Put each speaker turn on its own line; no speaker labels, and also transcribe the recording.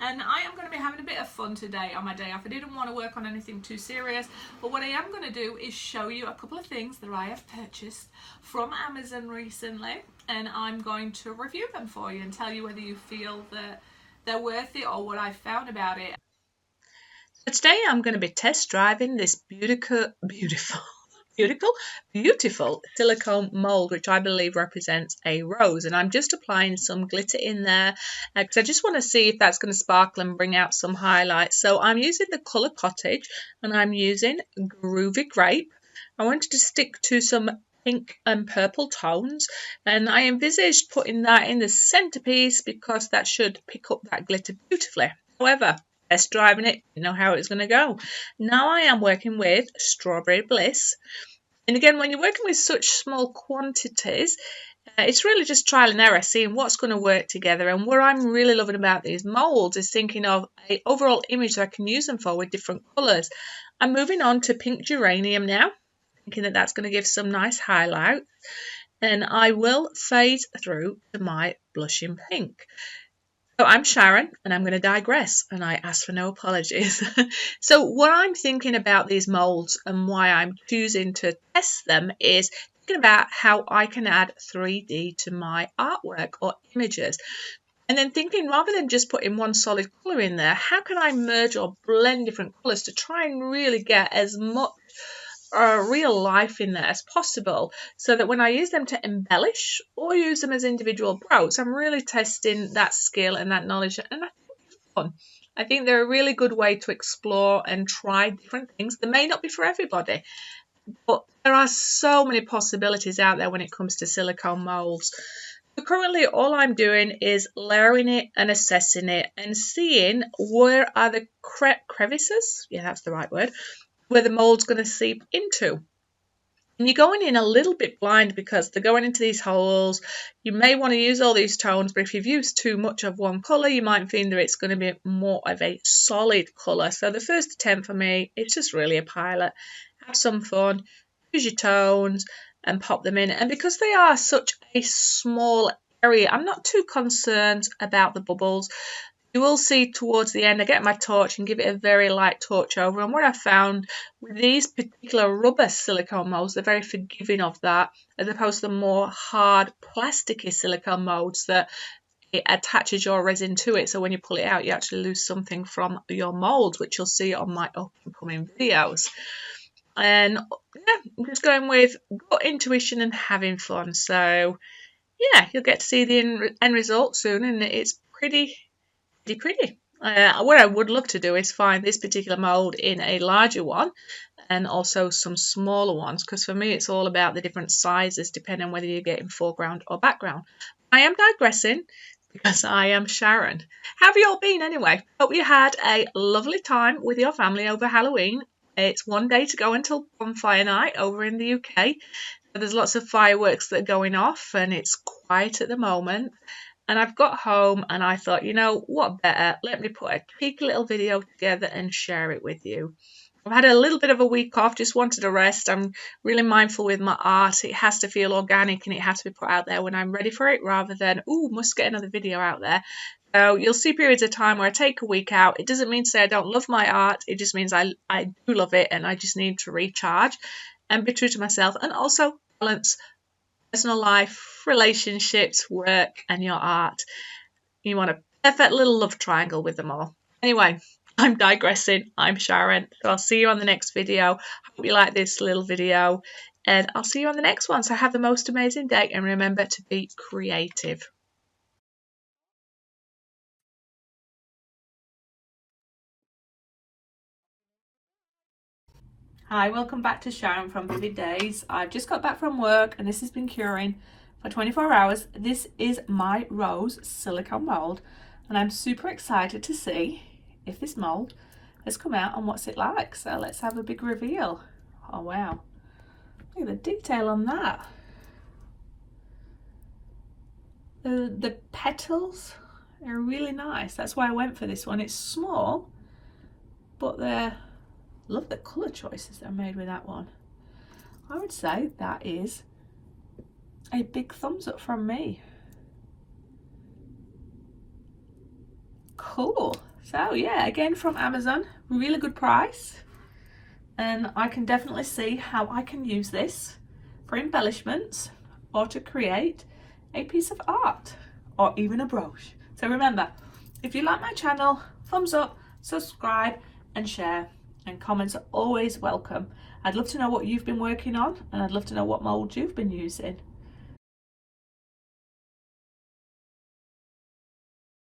and I am going to be having a bit of fun today on my day off. I didn't want to work on anything too serious, but what I am going to do is show you a couple of things that I have purchased from Amazon recently, and I'm going to review them for you and tell you whether you feel that they're worth it or what I found about it. So today I'm going to be test driving this beautiful silicone mould, which I believe represents a rose, and I'm just applying some glitter in there because I just want to see if that's going to sparkle and bring out some highlights. So I'm using the colour Cottage and I'm using Groovy Grape. I wanted to stick to some pink and purple tones, and I envisaged putting that in the centerpiece because that should pick up that glitter beautifully. However, test driving it, you know how it's going to go. Now I am working with Strawberry Bliss. And again, when you're working with such small quantities, it's really just trial and error, seeing what's going to work together. And what I'm really loving about these molds is thinking of an overall image that I can use them for with different colours. I'm moving on to pink geranium now, thinking that that's going to give some nice highlights. And I will fade through to my blushing pink. So I'm Sharon, and I'm going to digress, and I ask for no apologies. So what I'm thinking about these molds and why I'm choosing to test them is thinking about how I can add 3D to my artwork or images. And then thinking, rather than just putting one solid colour in there, how can I merge or blend different colours to try and really get as much real life in there as possible, so that when I use them to embellish or use them as individual brows, I'm really testing that skill and that knowledge, and I think it's fun. I think they're a really good way to explore and try different things. They may not be for everybody, but there are so many possibilities out there when it comes to silicone molds. So currently all I'm doing is layering it and assessing it and seeing where are the crevices, yeah, that's the right word, where the mold's going to seep into. And you're going in a little bit blind because they're going into these holes. You may want to use all these tones, but if you've used too much of one colour, you might find that it's going to be more of a solid colour. So the first attempt for me, it's just really a pilot. Have some fun, use your tones and pop them in. And because they are such a small area, I'm not too concerned about the bubbles. You will see towards the end, I get my torch and give it a very light torch over. And what I found with these particular rubber silicone molds, they're very forgiving of that, as opposed to the more hard, plasticky silicone molds that it attaches your resin to it. So when you pull it out, you actually lose something from your molds, which you'll see on my upcoming videos. And yeah, I'm just going with gut intuition and having fun. So yeah, you'll get to see the end result soon, and it's pretty. What I would love to do is find this particular mold in a larger one and also some smaller ones, because for me it's all about the different sizes depending on whether you're getting foreground or background. I am digressing because I am Sharon. How have you all been anyway? Hope you had a lovely time with your family over Halloween. It's one day to go until bonfire night over in the UK. So there's lots of fireworks that are going off and it's quiet at the moment. And I've got home and I thought, you know, what better? Let me put a cheeky little video together and share it with you. I've had a little bit of a week off, just wanted a rest. I'm really mindful with my art. It has to feel organic and it has to be put out there when I'm ready for it, rather than, must get another video out there. So you'll see periods of time where I take a week out. It doesn't mean to say I don't love my art. It just means I do love it and I just need to recharge and be true to myself, and also balance personal life, relationships, work, and your art. You want a perfect little love triangle with them all. Anyway, I'm digressing. I'm Sharon. So I'll see you on the next video. Hope you like this little video, and I'll see you on the next one. So have the most amazing day, and remember to be creative. Hi, welcome back to Sharon from Vivid Days. I've just got back from work and this has been curing for 24 hours. This is my rose silicone mold and I'm super excited to see if this mold has come out and what's it like. So let's have a big reveal. Oh wow, look at the detail on that. The petals are really nice. That's why I went for this one. It's small, but they're love the colour choices that are made with that one. I would say that is a big thumbs up from me. Cool. So yeah, again from Amazon, really good price. And I can definitely see how I can use this for embellishments or to create a piece of art or even a brooch. So remember, if you like my channel, thumbs up, subscribe and share, and comments are always welcome. I'd love to know what you've been working on, and I'd love to know what mould you've been using.